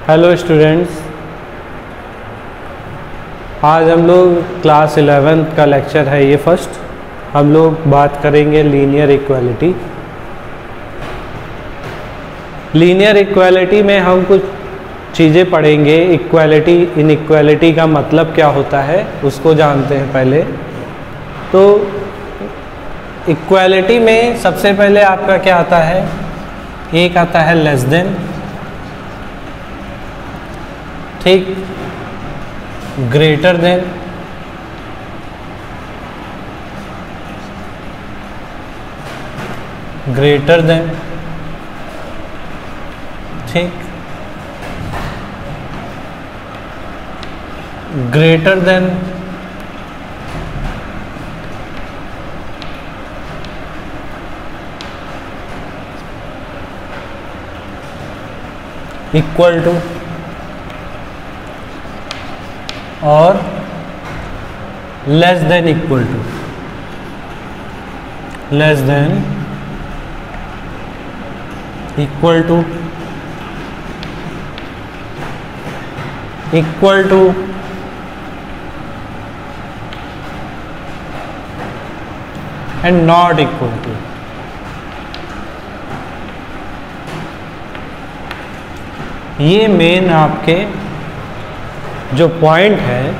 Hello students, आज हम लोग क्लास 11th का लेक्चर है ये फर्स्ट। हम लोग बात करेंगे लीनियर इक्वालिटी। लीनियर इक्वालिटी में हम कुछ चीज़ें पढ़ेंगे। इक्वालिटी, इनइक्वालिटी का मतलब क्या होता है उसको जानते हैं पहले। तो इक्वालिटी में सबसे पहले आपका क्या आता है, एक आता है लेस देन, ठीक, ग्रेटर देन, ग्रेटर देन, ठीक, ग्रेटर देन, इक्वल टू और less than equal to, less than equal to, equal to, and not equal to. ये मेन आपके जो पॉइंट है,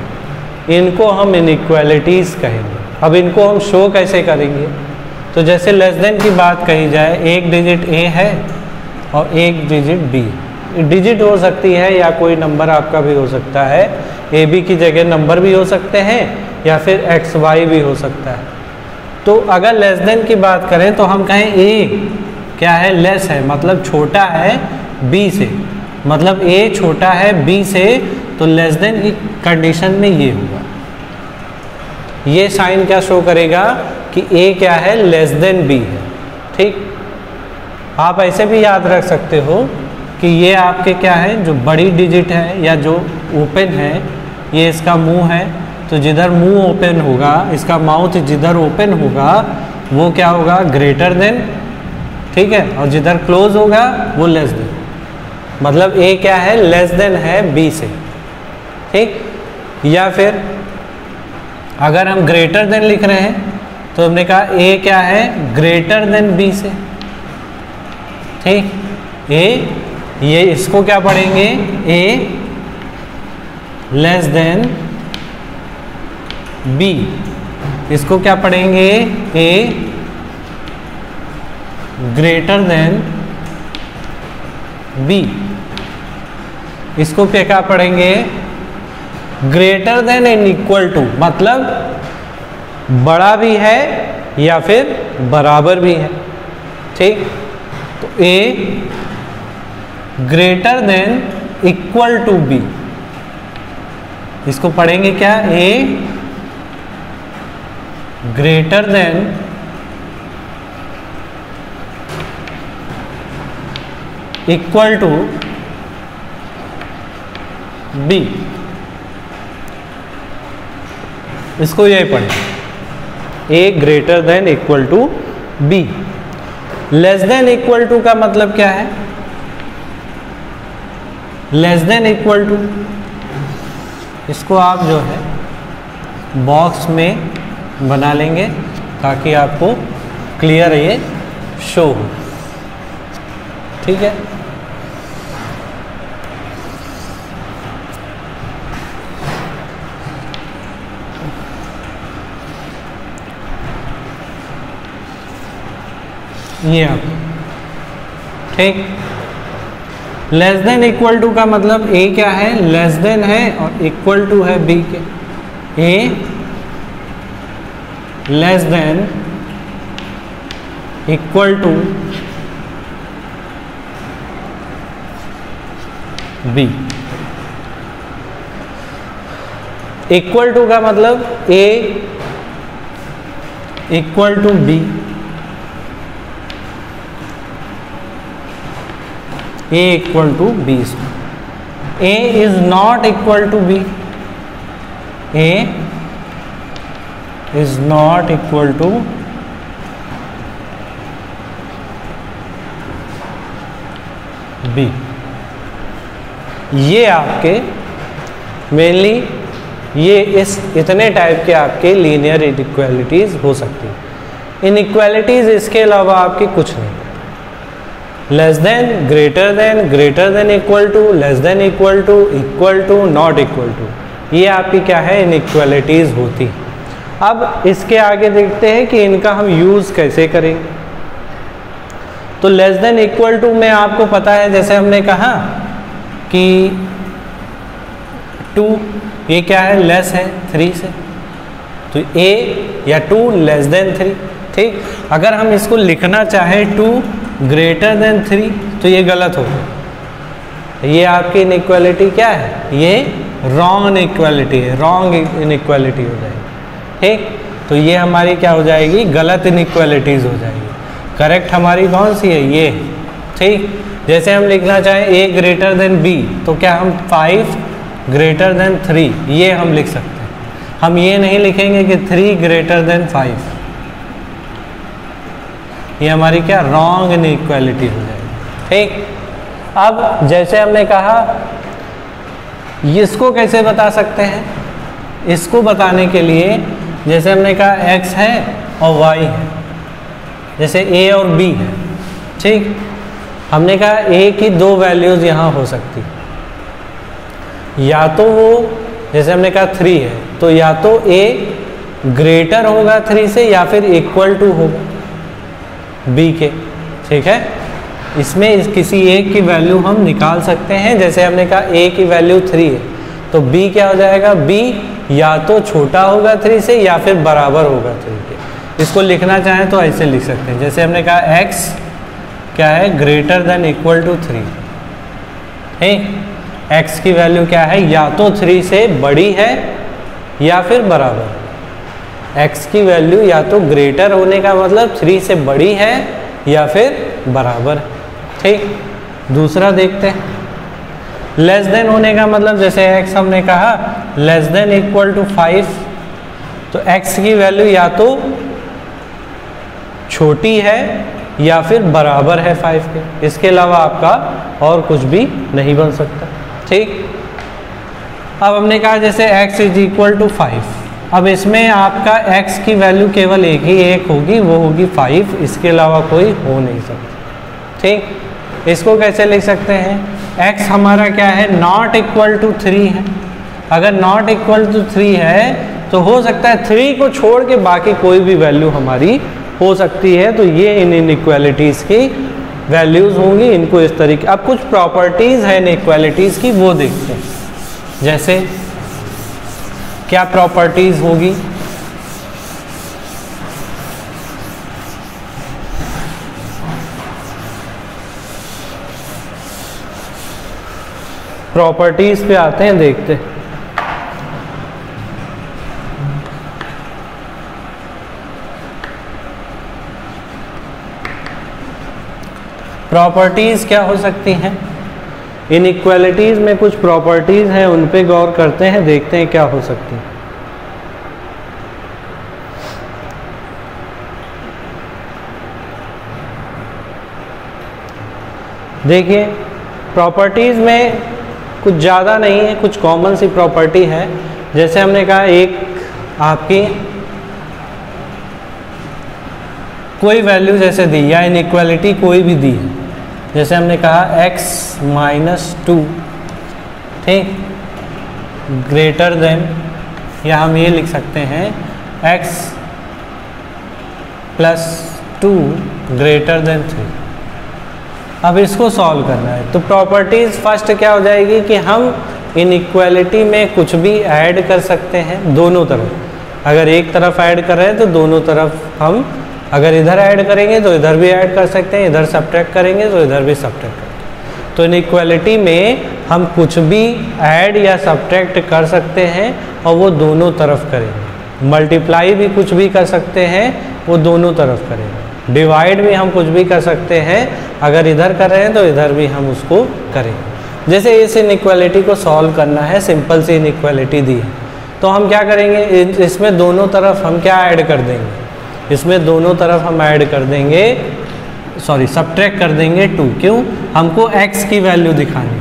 इनको हम इनइक्वालिटीज़ कहेंगे। अब इनको हम शो कैसे करेंगे, तो जैसे लेस देन की बात कही जाए, एक डिजिट ए है और एक डिजिट बी। डिजिट हो सकती है या कोई नंबर आपका भी हो सकता है, ए बी की जगह नंबर भी हो सकते हैं या फिर एक्स वाई भी हो सकता है। तो अगर लेस देन की बात करें तो हम कहें ए क्या है, लेस है, मतलब छोटा है बी से, मतलब ए छोटा है बी से, तो लेस देन की कंडीशन में ये होगा। ये साइन क्या शो करेगा कि ए क्या है, लेस देन बी है, ठीक। आप ऐसे भी याद रख सकते हो कि ये आपके क्या है, जो बड़ी डिजिट है या जो ओपन है, ये इसका मुंह है, तो जिधर मुंह ओपन होगा, इसका माउथ जिधर ओपन होगा वो क्या होगा, ग्रेटर देन, ठीक है, और जिधर क्लोज होगा वो लेस देन। मतलब ए क्या है, लेस देन है बी से, ठीक। या फिर अगर हम ग्रेटर देन लिख रहे हैं तो हमने कहा ए क्या है, ग्रेटर देन बी से, ठीक। ए, ये इसको क्या पढ़ेंगे, ए लेस देन बी। इसको क्या पढ़ेंगे, ए ग्रेटर देन बी। इसको क्या पढ़ेंगे, greater than and equal to, मतलब बड़ा भी है या फिर बराबर भी है, ठीक। तो a greater than equal to b, इसको पढ़ेंगे क्या, a greater than equal to b. इसको यही पढ़ें, a greater than equal to b. Less than equal to का मतलब क्या है, लेस देन इक्वल टू, इसको आप जो है बॉक्स में बना लेंगे ताकि आपको क्लियर ये शो हो, ठीक है। ये आप, ठीक। लेस देन इक्वल टू का मतलब ए क्या है, लेस देन है और इक्वल टू है बी के। A less than equal to b. Equal to का मतलब a equal to b, a equal to b. A is not equal to b, a is not equal to B। ये आपके mainly ये इतने type के आपके linear inequalities हो सकती है। इनइक्वालिटीज़ इसके अलावा आपकी कुछ नहीं। Less than, greater than equal to, less than equal to, not equal to, ये आपकी क्या है इनइक्वालिटीज़ होती है। अब इसके आगे देखते हैं कि इनका हम यूज़ कैसे करेंगे। तो लेस देन इक्वल टू में आपको पता है, जैसे हमने कहा कि 2 ये क्या है, लेस है 3 से, तो a या 2 लेस देन 3, ठीक। अगर हम इसको लिखना चाहें 2 ग्रेटर देन 3 तो ये गलत होगा। ये आपकी इनइक्वालिटी क्या है, ये रॉन्ग इनइक्वालिटी है, रॉन्ग इनइक्वालिटी हो जाएगी, ठीक। तो ये हमारी क्या हो जाएगी, गलत इनइक्वालिटीज़ हो जाएगी। करेक्ट हमारी कौन सी है, ये, ठीक। जैसे हम लिखना चाहें a ग्रेटर देन b, तो क्या हम 5 ग्रेटर देन 3 ये हम लिख सकते हैं। हम ये नहीं लिखेंगे कि 3 ग्रेटर देन 5, ये हमारी क्या रॉन्ग इनइक्वालिटी हो जाएगी, ठीक। अब जैसे हमने कहा इसको कैसे बता सकते हैं, इसको बताने के लिए जैसे हमने कहा x है और y है, जैसे a और b है, ठीक। हमने कहा a की 2 वैल्यूज़ यहाँ हो सकती, या तो वो जैसे हमने कहा 3 है तो या तो a ग्रेटर होगा 3 से या फिर इक्वल टू होगा b के, ठीक है। इसमें किसी एक की वैल्यू हम निकाल सकते हैं। जैसे हमने कहा a की वैल्यू 3 है तो b क्या हो जाएगा, b या तो छोटा होगा 3 से या फिर बराबर होगा 3 के। इसको लिखना चाहें तो ऐसे लिख सकते हैं, जैसे हमने कहा x क्या है, ग्रेटर देन इक्वल टू 3, ठीक। x की वैल्यू क्या है, या तो 3 से बड़ी है या फिर बराबर। x की वैल्यू या तो ग्रेटर होने का मतलब 3 से बड़ी है या फिर बराबर, ठीक। दूसरा देखते हैं, लेस देन होने का मतलब जैसे x हमने कहा लेस देन इक्वल टू 5, तो x की वैल्यू या तो छोटी है या फिर बराबर है 5 के, इसके अलावा आपका और कुछ भी नहीं बन सकता, ठीक। अब हमने कहा जैसे x इज इक्वल टू 5, अब इसमें आपका x की वैल्यू केवल एक होगी, वो होगी 5, इसके अलावा कोई हो नहीं सकता, ठीक। इसको कैसे लिख सकते हैं, x हमारा क्या है, नॉट इक्वल टू 3 है। अगर नॉट इक्वल टू 3 है तो हो सकता है 3 को छोड़ के बाकी कोई भी वैल्यू हमारी हो सकती है। तो ये इन इनइक्वालिटीज़ की वैल्यूज़ होंगी, इनको इस तरीके। अब कुछ प्रॉपर्टीज़ हैं इनइक्वालिटीज़ की, वो देखते हैं। जैसे क्या प्रॉपर्टीज़ होगी, प्रॉपर्टीज़ पे आते हैं, देखते हैं। प्रॉपर्टीज़ क्या हो सकती हैं, इनइक्वालिटीज़ में कुछ प्रॉपर्टीज़ हैं, उन पे गौर करते हैं, देखते हैं क्या हो सकती है। देखिए प्रॉपर्टीज़ में कुछ ज़्यादा नहीं है, कुछ कॉमन सी प्रॉपर्टी है। जैसे हमने कहा एक आपकी कोई वैल्यू जैसे दी या इनइक्वालिटी कोई भी दी है, जैसे हमने कहा x - 2, ठीक, ग्रेटर देन, या हम ये लिख सकते हैं x + 2 ग्रेटर देन 3। अब इसको सॉल्व करना है तो प्रॉपर्टीज़ फर्स्ट क्या हो जाएगी कि हम इनइक्वालिटी में कुछ भी ऐड कर सकते हैं दोनों तरफ। अगर एक तरफ ऐड कर रहे हैं तो दोनों तरफ हम, अगर इधर ऐड करेंगे तो इधर भी ऐड कर सकते हैं, इधर सब्ट्रैक्ट करेंगे तो इधर भी सब्ट्रैक्ट करेंगे। तो इनइक्वालिटी में हम कुछ भी ऐड या सब्ट्रैक्ट कर सकते हैं और वो दोनों तरफ करेंगे। मल्टीप्लाई भी कुछ भी कर सकते हैं, वो दोनों तरफ करेंगे। डिवाइड भी हम कुछ भी कर सकते हैं, अगर इधर कर रहे हैं तो इधर भी हम उसको करेंगे। जैसे इस इनइक्वालिटी को सॉल्व करना है, सिंपल सी इनइक्वालिटी दी है, तो हम क्या करेंगे, इसमें दोनों तरफ हम क्या ऐड कर देंगे, इसमें दोनों तरफ हम ऐड कर देंगे, सब्ट्रैक्ट कर देंगे 2। क्यों, हमको x की वैल्यू दिखानी।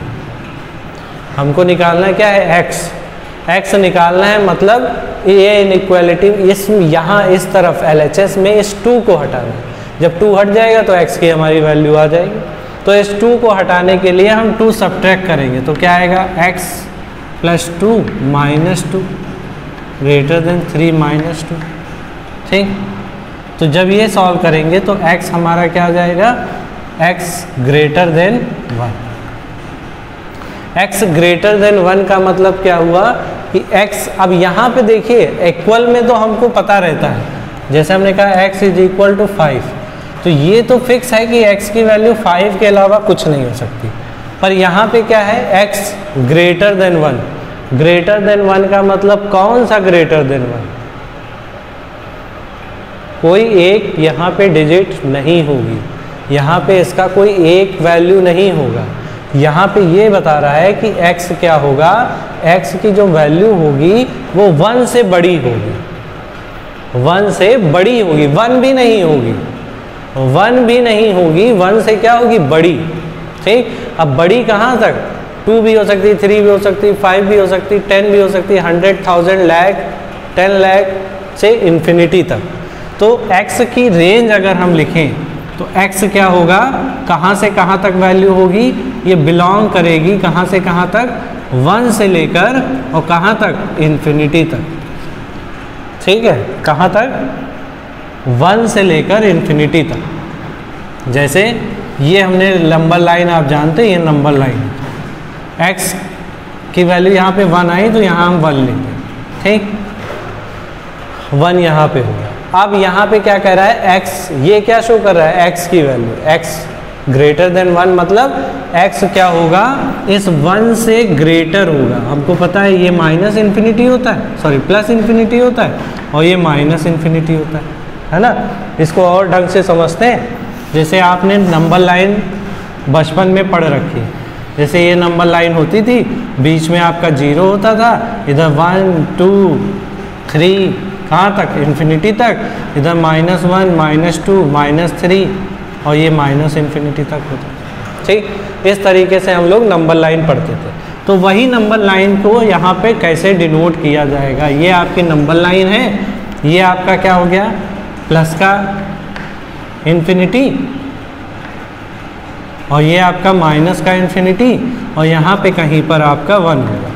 हमको निकालना क्या है, एक्स। एक्स निकालना है, मतलब ये इनइक्वालिटी इस यहाँ इस तरफ LHS में इस 2 को हटाना है। जब 2 हट जाएगा तो x की हमारी वैल्यू आ जाएगी। तो इस 2 को हटाने के लिए हम 2 सब्ट्रैक्ट करेंगे, तो क्या आएगा, x + 2 - 2 > 3 - 2। ठीक, तो जब ये सॉल्व करेंगे तो x हमारा क्या हो जाएगा, x > 1। x > 1 का मतलब क्या हुआ कि x, अब यहाँ पे देखिए इक्वल में तो हमको पता रहता है, जैसे हमने कहा x = 5, तो ये तो फिक्स है कि x की वैल्यू 5 के अलावा कुछ नहीं हो सकती। पर यहाँ पे क्या है, x > 1। ग्रेटर 1 का मतलब कौन सा ग्रेटर 1? कोई एक यहाँ पे डिजिट नहीं होगी, यहाँ पे इसका कोई एक वैल्यू नहीं होगा। यहाँ पे ये बता रहा है कि x क्या होगा, x की जो वैल्यू होगी वो 1 से बड़ी होगी, 1 से बड़ी होगी, 1 भी नहीं होगी, 1 भी नहीं होगी, 1 से क्या होगी, बड़ी। ठीक, अब बड़ी कहाँ तक, 2 भी हो सकती, 3 भी हो सकती, 5 भी हो सकती, 10 भी हो सकती, 100, 1000, लाख, 10 लाख से इन्फिनिटी तक। तो x की रेंज अगर हम लिखें तो x क्या होगा, कहाँ से कहाँ तक वैल्यू होगी, ये बिलोंग करेगी कहाँ से कहाँ तक, 1 से लेकर और कहाँ तक, इन्फिनिटी तक। ठीक है, कहाँ तक, 1 से लेकर इन्फिनिटी तक। जैसे ये हमने नंबर लाइन, आप जानते हैं ये नंबर लाइन, x की वैल्यू यहाँ पे 1 आई तो यहाँ हम 1 लेंगे। ठीक, 1 यहाँ पे होगा। अब यहाँ पे क्या कह रहा है, x, ये क्या शो कर रहा है, x की वैल्यू, x > 1 मतलब x क्या होगा, इस 1 से ग्रेटर होगा। हमको पता है ये -इन्फिनिटी होता है, सॉरी +इन्फिनिटी होता है, और ये -इन्फिनिटी होता है ना। इसको और ढंग से समझते हैं, जैसे आपने नंबर लाइन बचपन में पढ़ रखी, जैसे ये नंबर लाइन होती थी, बीच में आपका 0 होता था, इधर 1 2 3 कहाँ तक, इन्फिनिटी तक, इधर -1 -2 -3 और ये -इन्फिनिटी तक होता है। ठीक, इस तरीके से हम लोग नंबर लाइन पढ़ते थे। तो वही नंबर लाइन को यहाँ पे कैसे डिनोट किया जाएगा, ये आपकी नंबर लाइन है, ये आपका क्या हो गया, प्लस का इन्फिनिटी, और ये आपका माइनस का इन्फिनिटी, और यहाँ पे कहीं पर आपका 1 होगा।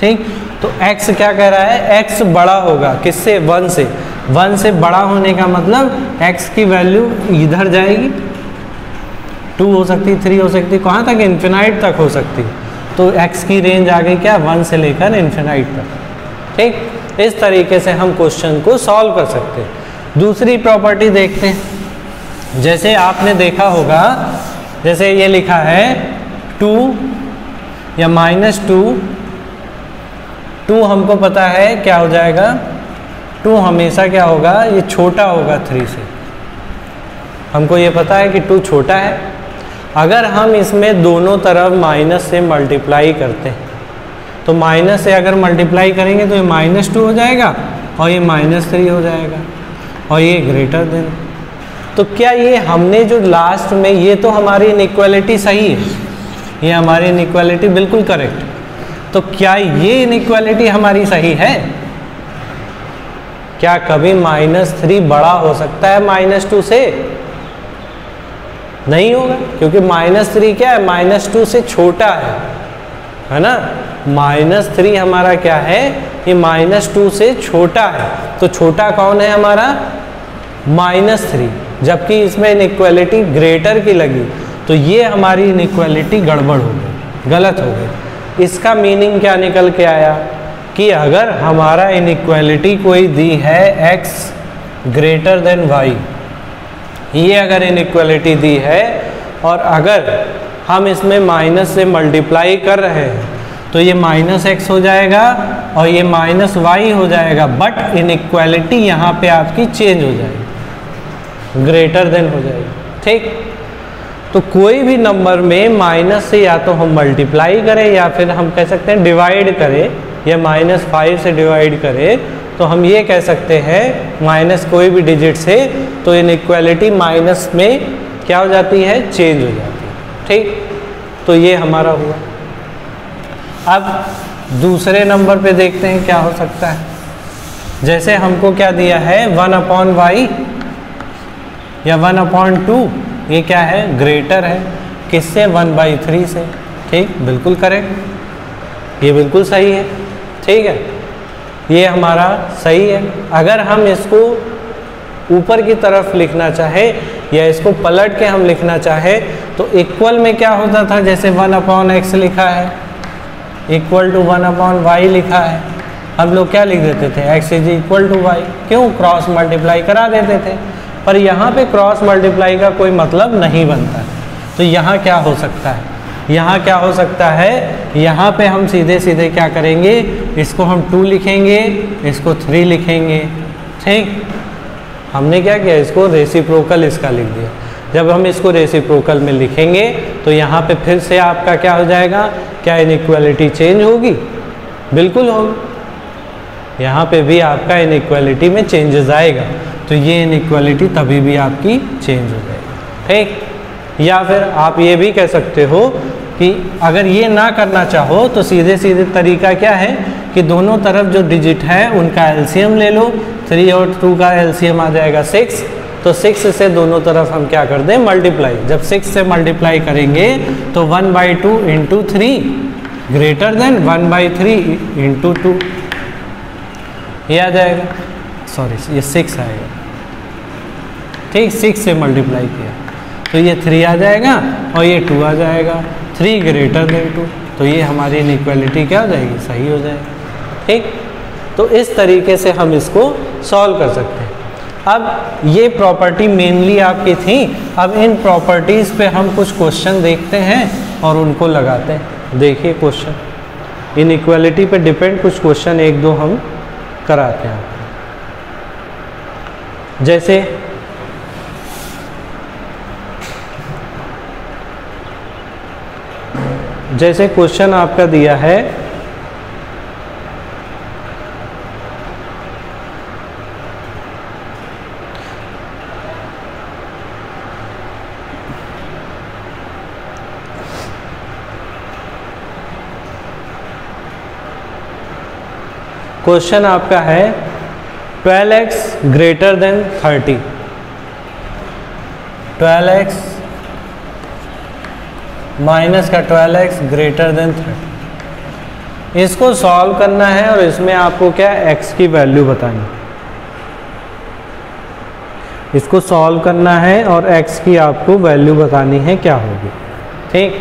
ठीक, तो x क्या कह रहा है, x बड़ा होगा किससे, 1 से। 1 से बड़ा होने का मतलब x की वैल्यू इधर जाएगी, 2 हो सकती, 3 हो सकती, कहाँ तक, इन्फिनाइट तक हो सकती। तो x की रेंज आ गई क्या, 1 से लेकर इन्फिनाइट तक। ठीक, इस तरीके से हम क्वेश्चन को सॉल्व कर सकते हैं। दूसरी प्रॉपर्टी देखते हैं, जैसे आपने देखा होगा, जैसे ये लिखा है 2 या -2, 2 हमको पता है क्या हो जाएगा, 2 हमेशा क्या होगा, ये छोटा होगा 3 से, हमको ये पता है कि 2 छोटा है। अगर हम इसमें दोनों तरफ माइनस से मल्टीप्लाई करते हैं, तो माइनस से अगर मल्टीप्लाई करेंगे तो ये -2 हो जाएगा और ये -3 हो जाएगा, और ये ग्रेटर देन। तो क्या ये हमने जो लास्ट में, ये तो हमारी इनइक्वालिटी सही है, ये हमारी इनइक्वालिटी बिल्कुल करेक्ट। तो क्या ये इनइक्वालिटी हमारी सही है, क्या कभी -3 बड़ा हो सकता है -2 से, नहीं होगा, क्योंकि -3 क्या है, -2 से छोटा है ना। -3 हमारा क्या है, ये -2 से छोटा है, तो छोटा कौन है हमारा, -3, जबकि इसमें इनइक्वालिटी ग्रेटर की लगी, तो ये हमारी इनइक्वालिटी गड़बड़ हो गई, गलत हो गई। इसका मीनिंग क्या निकल के आया कि अगर हमारा इनइक्वालिटी कोई दी है x > y, ये अगर इनइक्वालिटी दी है और अगर हम इसमें माइनस से मल्टीप्लाई कर रहे हैं तो ये -x हो जाएगा और ये -y हो जाएगा, बट इनइक्वालिटी यहाँ पे आपकी चेंज हो जाएगी, ग्रेटर देन हो जाएगी। ठीक, तो कोई भी नंबर में माइनस से या तो हम मल्टीप्लाई करें या फिर हम कह सकते हैं डिवाइड करें, या -5 से डिवाइड करें, तो हम ये कह सकते हैं माइनस कोई भी डिजिट से, तो इनइक्वालिटी माइनस में क्या हो जाती है, चेंज हो जाती है। ठीक, तो ये हमारा हुआ। अब दूसरे नंबर पे देखते हैं क्या हो सकता है। जैसे हमको क्या दिया है 1/y या 1/2, ये क्या है ग्रेटर है किससे 1/3 से। ठीक, बिल्कुल करेक्ट, ये बिल्कुल सही है। ठीक है, ये हमारा सही है। अगर हम इसको ऊपर की तरफ लिखना चाहे या इसको पलट के हम लिखना चाहे तो इक्वल में क्या होता था, जैसे 1/x लिखा है इक्वल टू 1/y लिखा है, हम लोग क्या लिख देते थे x is equal to y। क्यों, क्रॉस मल्टीप्लाई करा देते थे। पर यहाँ पे क्रॉस मल्टीप्लाई का कोई मतलब नहीं बनता है। तो यहाँ क्या हो सकता है, यहाँ क्या हो सकता है, यहाँ पे हम सीधे सीधे क्या करेंगे, इसको हम 2 लिखेंगे, इसको 3 लिखेंगे। ठीक, हमने क्या किया, इसको रेसिप्रोकल इसका लिख दिया। जब हम इसको रेसिप्रोकल में लिखेंगे तो यहाँ पे फिर से आपका क्या हो जाएगा, क्या इनइक्वालिटी चेंज होगी, बिल्कुल होगी। यहाँ पे भी आपका इनइक्वालिटी में चेंजेस आएगा, तो ये इनइक्वालिटी तभी भी आपकी चेंज हो जाएगी। ठीक, या फिर आप ये भी कह सकते हो कि अगर ये ना करना चाहो तो सीधे सीधे तरीका क्या है कि दोनों तरफ जो डिजिट है उनका एलसीएम ले लो। 3 और 2 का एलसीएम आ जाएगा 6, तो 6 से दोनों तरफ हम क्या कर दें मल्टीप्लाई। जब 6 से मल्टीप्लाई करेंगे तो 1/2 इंटू 3 ग्रेटर देन 1/3 इंटू 2, ये आ जाएगा, सॉरी ये 6 आएगा। ठीक, 6 से मल्टीप्लाई किया तो ये 3 आ जाएगा और ये 2 आ जाएगा, 3 ग्रेटर देन 2, तो ये हमारी इनइक्वालिटी क्या हो जाएगी, सही हो जाएगी। ठीक, तो इस तरीके से हम इसको सॉल्व कर सकते हैं। अब ये प्रॉपर्टी मेनली आपकी थी। अब इन प्रॉपर्टीज़ पे हम कुछ क्वेश्चन देखते हैं और उनको लगाते हैं। देखिए क्वेश्चन, इनइक्वालिटी पे डिपेंड कुछ क्वेश्चन 1-2 हम कराते हैं। जैसे क्वेश्चन आपका दिया है क्वेश्चन आपका है 12x greater than 30, 12x minus का 12x ग्रेटर देन 30। इसको सॉल्व करना है और इसमें आपको क्या x की वैल्यू बतानी, इसको सॉल्व करना है और x की आपको वैल्यू बतानी है क्या होगी। ठीक,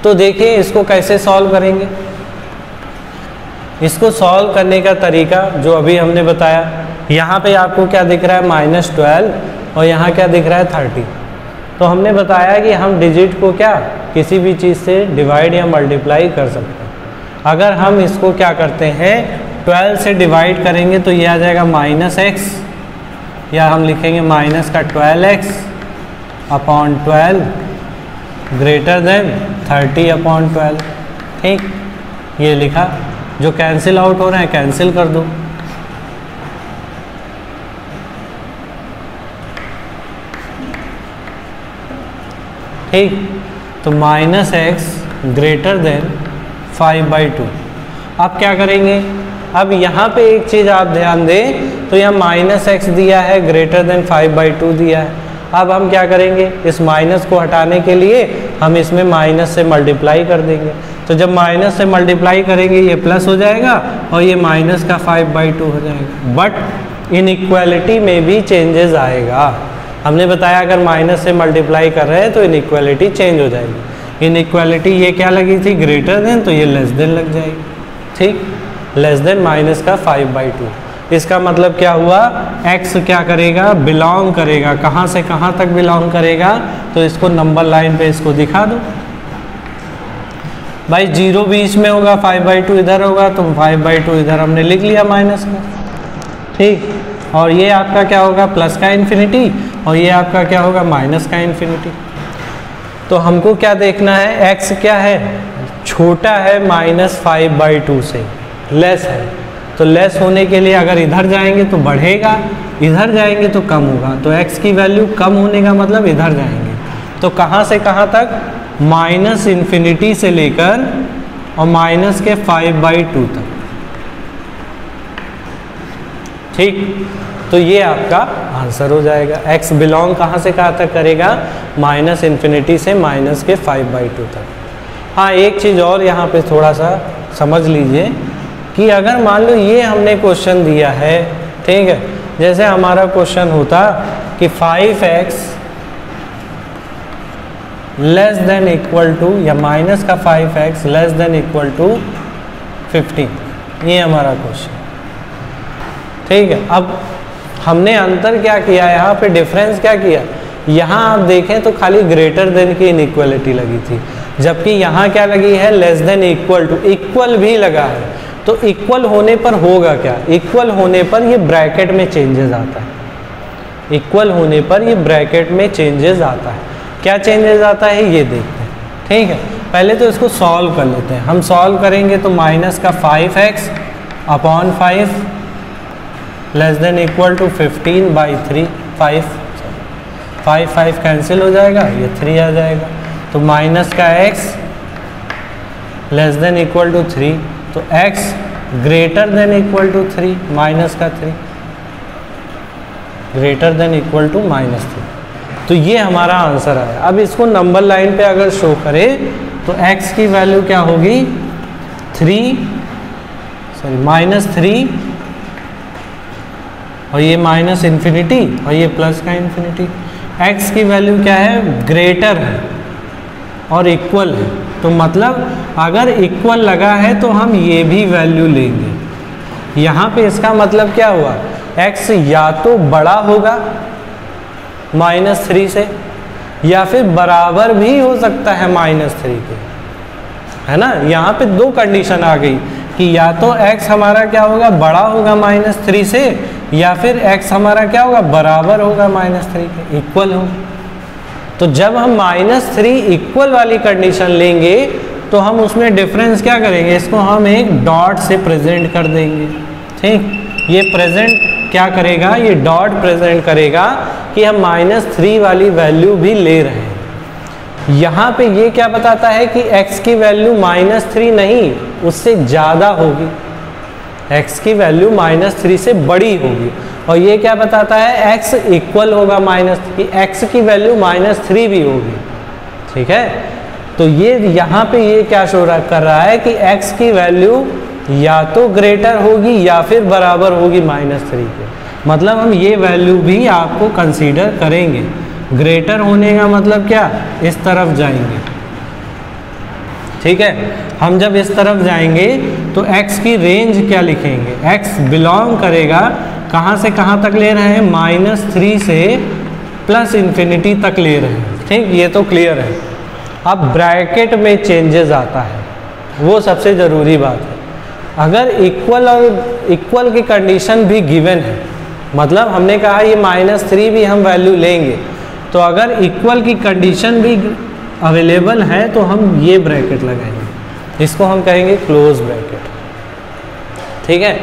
तो देखिए इसको कैसे सॉल्व करेंगे। इसको सॉल्व करने का तरीका जो अभी हमने बताया, यहाँ पे आपको क्या दिख रहा है -12 और यहाँ क्या दिख रहा है 30। तो हमने बताया कि हम डिजिट को क्या किसी भी चीज़ से डिवाइड या मल्टीप्लाई कर सकते हैं। अगर हम इसको क्या करते हैं 12 से डिवाइड करेंगे तो ये आ जाएगा -x, या हम लिखेंगे माइनस का 12x अपॉन 12 ग्रेटर देन 30/12। ठीक, ये लिखा। जो कैंसिल आउट हो रहे हैं कैंसिल कर दो। ठीक, तो -x ग्रेटर देन 5/2। अब क्या करेंगे, अब यहाँ पे एक चीज़ आप ध्यान दें, तो यहाँ -x दिया है ग्रेटर देन 5/2 दिया है। अब हम क्या करेंगे, इस माइनस को हटाने के लिए हम इसमें माइनस से मल्टीप्लाई कर देंगे। तो जब माइनस से मल्टीप्लाई करेंगे ये प्लस हो जाएगा और ये माइनस का 5/2 हो जाएगा। बट इनइक्वालिटी में भी चेंजेस आएगा। हमने बताया अगर माइनस से मल्टीप्लाई कर रहे हैं तो इनइक्वालिटी चेंज हो जाएगी। इनइक्वालिटी ये क्या लगी थी ग्रेटर देन, तो ये लेस देन लग जाएगी। ठीक, लेस देन माइनस का 5/2। इसका मतलब क्या हुआ, x क्या करेगा, बिलोंग करेगा। कहाँ से कहाँ तक बिलोंग करेगा, तो इसको नंबर लाइन पे इसको दिखा दो भाई। 0 बीच में होगा, 5/2 इधर होगा, तो 5/2 इधर हमने लिख लिया माइनस का। ठीक, और ये आपका क्या होगा प्लस का इन्फिनिटी, और ये आपका क्या होगा माइनस का इन्फिनिटी। तो हमको क्या देखना है, x क्या है, छोटा है -5/2 से, लेस है। तो लेस होने के लिए अगर इधर जाएंगे तो बढ़ेगा, इधर जाएंगे तो कम होगा। तो x की वैल्यू कम होने का मतलब इधर जाएंगे, तो कहाँ से कहाँ तक, माइनस इन्फिनिटी से लेकर और माइनस के 5/2 तक। ठीक, तो ये आपका आंसर हो जाएगा। x बिलोंग कहाँ से कहाँ तक करेगा, माइनस इन्फिनिटी से माइनस के 5/2 तक। हाँ, एक चीज़ और यहाँ पे थोड़ा सा समझ लीजिए कि अगर मान लो ये हमने क्वेश्चन दिया है, ठीक है, जैसे हमारा क्वेश्चन होता कि 5x less than equal to, या माइनस का 5x less than equal to 15, ये हमारा क्वेश्चन, ठीक है। अब हमने अंतर क्या किया, यहाँ पे डिफरेंस क्या किया, यहाँ आप देखें तो खाली ग्रेटर देन की इनइक्वालिटी लगी थी, जबकि यहाँ क्या लगी है, less than equal to, equal भी लगा है। तो इक्वल होने पर होगा क्या, इक्वल होने पर ये ब्रैकेट में चेंजेस आता है, इक्वल होने पर ये ब्रैकेट में चेंजेस आता है। क्या चेंजेस आता है ये देखते हैं, ठीक है। पहले तो इसको सॉल्व कर लेते हैं। हम सॉल्व करेंगे तो माइनस का 5x upon 5 less than equal to 15/3, 5 cancel हो जाएगा, ये 3 आ जाएगा। तो माइनस का x less than equal to 3, तो x greater than equal to 3, minus का 3 ग्रेटर देन इक्वल टू -3। तो ये हमारा आंसर है। अब इसको नंबर लाइन पे अगर शो करें तो x की वैल्यू क्या होगी, -3 और ये माइनस इन्फिनिटी और ये प्लस का इन्फिनिटी। x की वैल्यू क्या है, ग्रेटर है और इक्वल है, तो मतलब अगर इक्वल लगा है तो हम ये भी वैल्यू लेंगे। यहाँ पे इसका मतलब क्या हुआ, x या तो बड़ा होगा -3 से, या फिर बराबर भी हो सकता है -3 के, है ना। यहाँ पे दो कंडीशन आ गई कि या तो x हमारा क्या होगा, बड़ा होगा -3 से, या फिर x हमारा क्या होगा, बराबर होगा -3 के, इक्वल होगा। तो जब हम -3 इक्वल वाली कंडीशन लेंगे तो हम उसमें डिफरेंस क्या करेंगे, इसको हम एक डॉट से प्रेजेंट कर देंगे, ठीक। ये प्रेजेंट क्या करेगा, ये डॉट प्रेजेंट करेगा कि हम -3 वाली वैल्यू भी ले रहे हैं। यहाँ पे ये क्या बताता है कि x की वैल्यू -3 नहीं, उससे ज़्यादा होगी, x की वैल्यू -3 से बड़ी होगी। और ये क्या बताता है, x इक्वल होगा कि x की वैल्यू -3 भी होगी, ठीक है। तो ये यहाँ पे ये क्या शो कर रहा है कि x की वैल्यू या तो ग्रेटर होगी या फिर बराबर होगी -3 के। मतलब हम ये वैल्यू भी आपको कंसीडर करेंगे। ग्रेटर होने का मतलब क्या, इस तरफ जाएंगे, ठीक है। हम जब इस तरफ जाएंगे तो x की रेंज क्या लिखेंगे, x बिलोंग करेगा कहाँ से कहाँ तक ले रहे हैं, -3 से +∞ तक ले रहे हैं, ठीक। ये तो क्लियर है। अब ब्रैकेट में चेंजेस आता है, वो सबसे ज़रूरी बात है। अगर इक्वल और इक्वल की कंडीशन भी गिवन है, मतलब हमने कहा ये -3 भी हम वैल्यू लेंगे, तो अगर इक्वल की कंडीशन भी अवेलेबल है तो हम ये ब्रैकेट लगाएंगे, इसको हम कहेंगे क्लोज ब्रैकेट, ठीक है।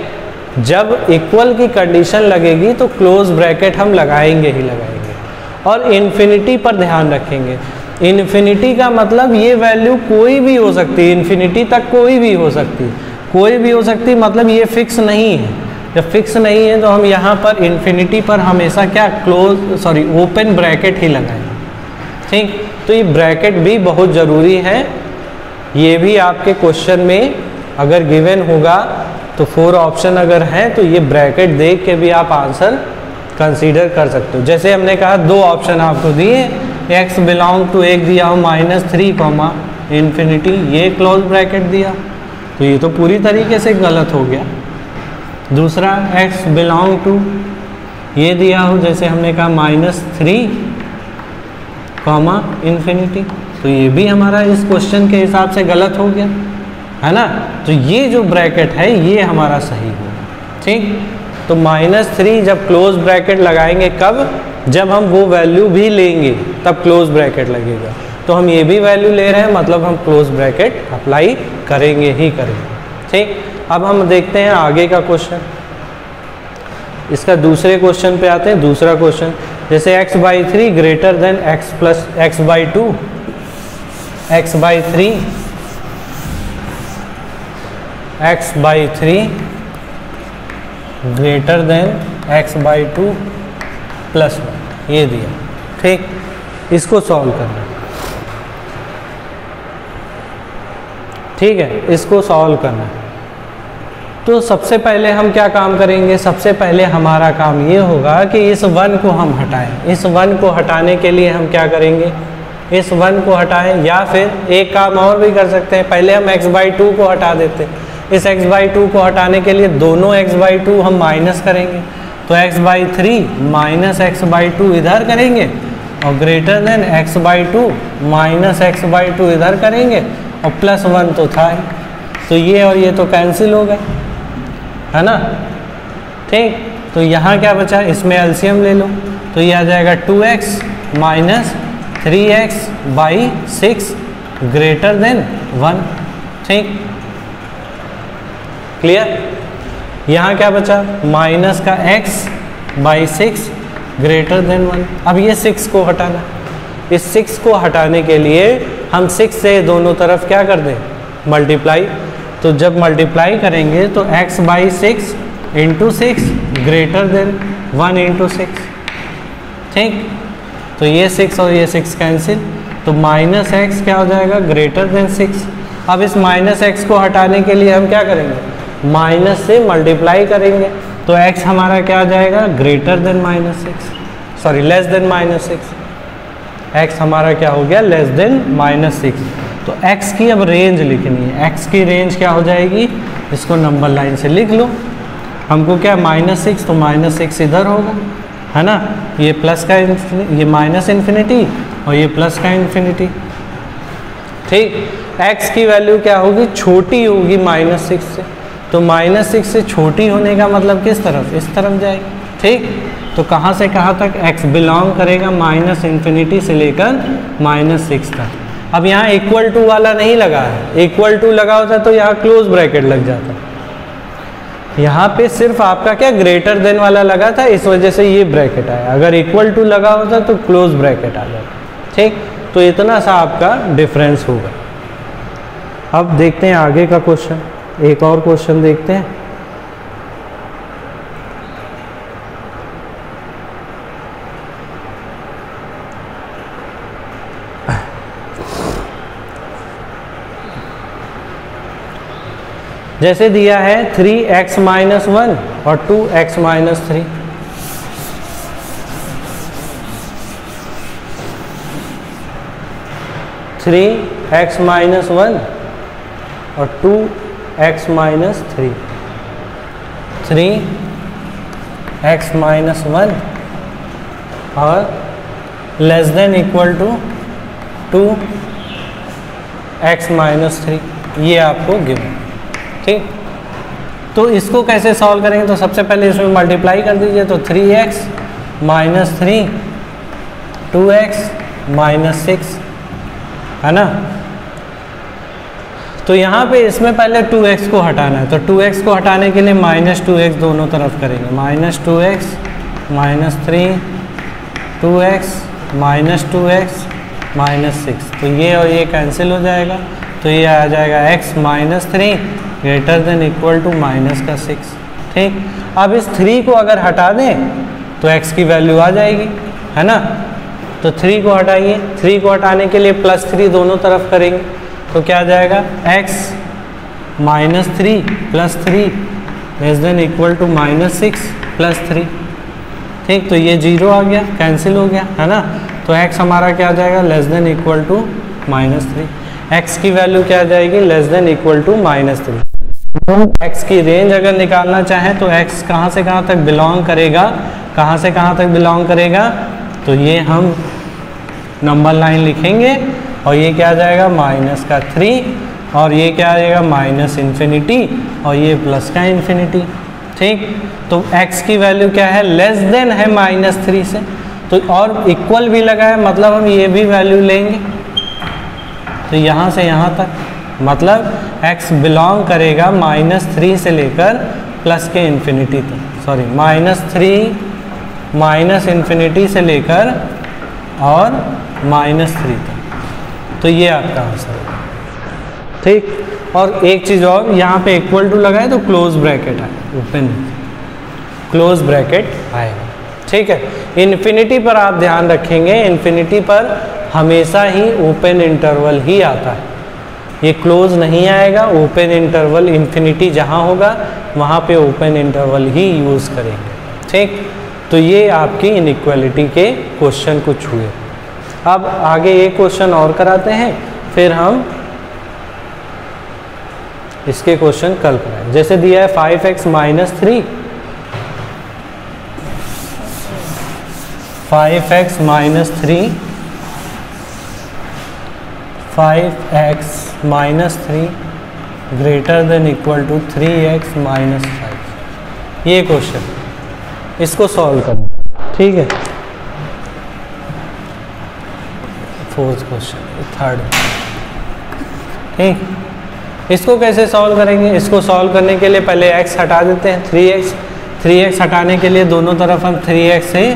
जब इक्वल की कंडीशन लगेगी तो क्लोज ब्रैकेट हम लगाएंगे ही लगाएंगे। और इन्फिनिटी पर ध्यान रखेंगे। इन्फिनिटी का मतलब ये वैल्यू कोई भी हो सकती है, इन्फिनिटी तक कोई भी हो सकती है, कोई भी हो सकती है, मतलब ये फिक्स नहीं है। जब फिक्स नहीं है तो हम यहाँ पर इन्फिनिटी पर हमेशा क्या ओपन ब्रैकेट ही लगाएंगे, ठीक। तो ये ब्रैकेट भी बहुत ज़रूरी है। ये भी आपके क्वेश्चन में अगर गिवन होगा तो 4 ऑप्शन अगर हैं तो ये ब्रैकेट देख के भी आप आंसर कंसीडर कर सकते हो। जैसे हमने कहा 2 ऑप्शन आपको दिए, x बिलोंग टू एक दिया हो -3, इन्फिनिटी, ये क्लोज ब्रैकेट दिया, तो ये तो पूरी तरीके से गलत हो गया। दूसरा x बिलोंग टू ये दिया हो, जैसे हमने कहा -3, इन्फिनिटी, तो ये भी हमारा इस क्वेश्चन के हिसाब से गलत हो गया, है ना। तो ये जो ब्रैकेट है ये हमारा सही होगा, ठीक। तो -3 जब क्लोज ब्रैकेट लगाएंगे कब, जब हम वो वैल्यू भी लेंगे तब क्लोज ब्रैकेट लगेगा। तो हम ये भी वैल्यू ले रहे हैं, मतलब हम क्लोज ब्रैकेट अप्लाई करेंगे ही करेंगे, ठीक। अब हम देखते हैं आगे का क्वेश्चन। इसका दूसरे क्वेश्चन पे आते हैं। दूसरा क्वेश्चन जैसे x by 3 greater then x plus x by 2, x by 3 greater then x by 2 plus 1, ये दिया। ठीक, इसको सॉल्व करना। ठीक है, इसको सॉल्व करना। तो सबसे पहले हम क्या काम करेंगे, सबसे पहले हमारा काम ये होगा कि इस 1 को हम हटाएं। इस 1 को हटाने के लिए हम क्या करेंगे, इस 1 को हटाएं, या फिर एक काम और भी कर सकते हैं, पहले हम x बाई 2 को हटा देते हैं। इस x बाई 2 को हटाने के लिए दोनों x बाई 2 हम माइनस करेंगे, तो x by 3 minus x by 2 इधर करेंगे, और greater than x by 2 minus x by 2 इधर करेंगे, और प्लस 1 तो था ही, तो ये और ये तो कैंसिल हो गए, है ना। ठीक, तो यहाँ क्या बचा, इसमें एलसीएम ले लो, तो ये आ जाएगा 2x minus 3x by 6 greater than 1। ठीक, क्लियर। यहाँ क्या बचा, माइनस का x बाई 6 ग्रेटर देन 1। अब ये 6 को हटाना, इस 6 को हटाने के लिए हम 6 से दोनों तरफ क्या कर दें, मल्टीप्लाई। तो जब मल्टीप्लाई करेंगे तो x by 6 into 6 greater than 1 into 6। ठीक, तो ये 6 और ये 6 कैंसिल, तो माइनस x क्या हो जाएगा, ग्रेटर देन 6। अब इस माइनस x को हटाने के लिए हम क्या करेंगे, माइनस से मल्टीप्लाई करेंगे, तो x हमारा क्या आ जाएगा, greater than minus 6, sorry less than minus 6। x हमारा क्या हो गया, लेस देन माइनस 6। तो x की अब रेंज लिखनी है, x की रेंज क्या हो जाएगी, इसको नंबर लाइन से लिख लो। हमको क्या, माइनस 6, तो माइनस 6 इधर होगा, है ना, ये प्लस का ये माइनस इन्फिनिटी और ये प्लस का इन्फिनिटी। ठीक, x की वैल्यू क्या होगी, छोटी होगी माइनस 6 से, तो माइनस 6 से छोटी होने का मतलब किस तरफ, इस तरफ जाएगी। ठीक, तो कहाँ से कहाँ तक x बिलोंग करेगा, माइनस इन्फिनिटी से लेकर माइनस 6 तक। अब यहाँ इक्वल टू वाला नहीं लगा है, इक्वल टू लगा होता तो यहाँ क्लोज ब्रैकेट लग जाता, यहाँ पे सिर्फ आपका क्या ग्रेटर देन वाला लगा था, इस वजह से ये ब्रैकेट आया। अगर इक्वल टू लगा होता तो क्लोज ब्रैकेट आ जाता। ठीक, तो इतना सा आपका डिफरेंस होगा। अब देखते हैं आगे का क्वेश्चन, एक और क्वेश्चन देखते हैं। जैसे दिया है 3x माइनस 1 और 2x minus 3। Three x minus 1 और 2x माइनस 3, 3x माइनस 1 और less than equal to 2x minus 3, ये आपको गिवन। ठीक, तो इसको कैसे सॉल्व करेंगे, तो सबसे पहले इसमें मल्टीप्लाई कर दीजिए, तो 3x माइनस 3 2x माइनस 6, है ना। तो यहाँ पे इसमें पहले 2x को हटाना है, तो 2x को हटाने के लिए माइनस 2x दोनों तरफ करेंगे, minus 2x minus 3 2x minus 2x minus 6, तो ये और ये कैंसिल हो जाएगा, तो ये आ जाएगा x minus 3 greater than equal to minus का 6। ठीक, अब इस 3 को अगर हटा दें तो x की वैल्यू आ जाएगी, है ना। तो 3 को हटाइए, 3 को हटाने के लिए प्लस 3 दोनों तरफ करेंगे, तो क्या आ जाएगा, x minus 3 plus 3 less than equal to minus 6 plus 3। ठीक, तो ये 0 आ गया, कैंसिल हो गया, है ना। तो x हमारा क्या आ जाएगा, less than equal to minus 3। x की वैल्यू क्या आ जाएगी, less than equal to minus 3। x की रेंज अगर निकालना चाहें तो x कहाँ से कहाँ तक बिलोंग करेगा, कहाँ से कहाँ तक बिलोंग करेगा, तो ये हम नंबर लाइन लिखेंगे, और ये क्या आ जाएगा, माइनस का 3 और ये क्या आ जाएगा, माइनस इन्फिनिटी और ये प्लस का इन्फिनिटी। ठीक, तो x की वैल्यू क्या है, लेस देन है माइनस 3 से, तो और इक्वल भी लगा है, मतलब हम ये भी वैल्यू लेंगे, तो यहाँ से यहाँ तक, मतलब x बिलोंग करेगा माइनस 3 से लेकर प्लस के इन्फिनिटी तक, सॉरी माइनस 3 माइनस इन्फिनिटी से लेकर और -3 तक। तो ये आपका आंसर है, ठीक। और एक चीज़ और, यहाँ पे इक्वल टू लगा है तो क्लोज ब्रैकेट आए, ओपन क्लोज ब्रैकेट आएगा, ठीक है। इन्फिनिटी पर आप ध्यान रखेंगे, इन्फिनिटी पर हमेशा ही ओपन इंटरवल ही आता है, ये क्लोज नहीं आएगा। ओपन इंटरवल इन्फिनिटी जहाँ होगा वहाँ पे ओपन इंटरवल ही यूज़ करेंगे, ठीक। तो ये आपकी इनइक्वालिटी के क्वेश्चन कुछ हुए। अब आगे एक क्वेश्चन और कराते हैं, फिर हम इसके क्वेश्चन कल कराएं। जैसे दिया है 5x - 3, 5x - 3, 5x - 3 greater than equal to 3x - 5। ये क्वेश्चन, इसको सॉल्व करना, ठीक है। फोर्थ क्वेश्चन, थर्ड, ठीक। इसको कैसे सॉल्व करेंगे? इसको सॉल्व करने के लिए पहले x हटा देते हैं, 3x हटाने के लिए दोनों तरफ हम 3x से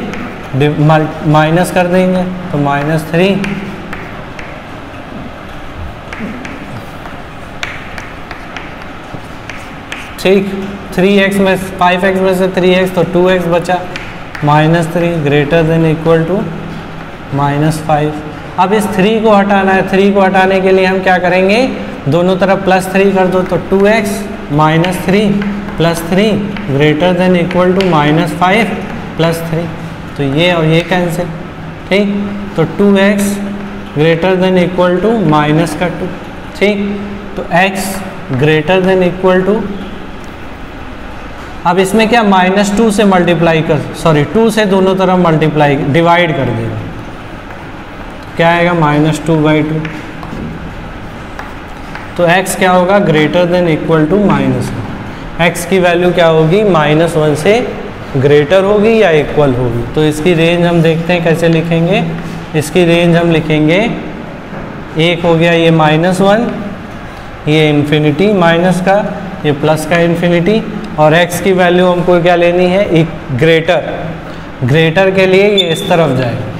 माइनस कर देंगे, तो -3 ठीक। 3x में 5x में से 3x तो 2x बचा, -3 ग्रेटर देन इक्वल टू -5। अब इस 3 को हटाना है, 3 को हटाने के लिए हम क्या करेंगे, दोनों तरफ +3 कर दो, तो 2x - 3 +3 greater than equal to -5 +3, तो ये और ये कैंसिल, ठीक। तो 2x greater than equal to -2, ठीक। तो x greater than equal to, अब इसमें क्या -2 से मल्टीप्लाई कर, सॉरी 2 से दोनों तरफ मल्टीप्लाई डिवाइड कर देगा, क्या आएगा -2/2। तो x क्या होगा, greater than equal to -1। x की वैल्यू क्या होगी, -1 से ग्रेटर होगी या इक्वल होगी। तो इसकी रेंज हम देखते हैं कैसे लिखेंगे। इसकी रेंज हम लिखेंगे, एक हो गया ये -1, ये इन्फिनिटी माइनस का, ये प्लस का इन्फिनिटी, और x की वैल्यू हमको क्या लेनी है, एक ग्रेटर के लिए ये इस तरफ जाएगा।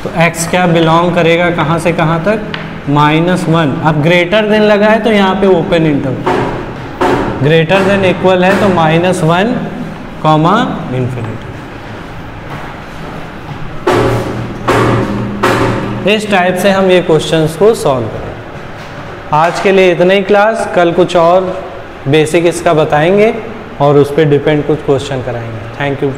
तो x क्या बिलोंग करेगा कहाँ से कहाँ तक, -1। अब ग्रेटर देन लगा है तो यहाँ पे open interval, greater than equal है तो -1, इन्फिनिटी। इस टाइप से हम ये क्वेश्चंस को सॉल्व करें। आज के लिए इतना ही क्लास, कल कुछ और बेसिक इसका बताएंगे और उस पर डिपेंड कुछ क्वेश्चन कराएंगे। Thank you.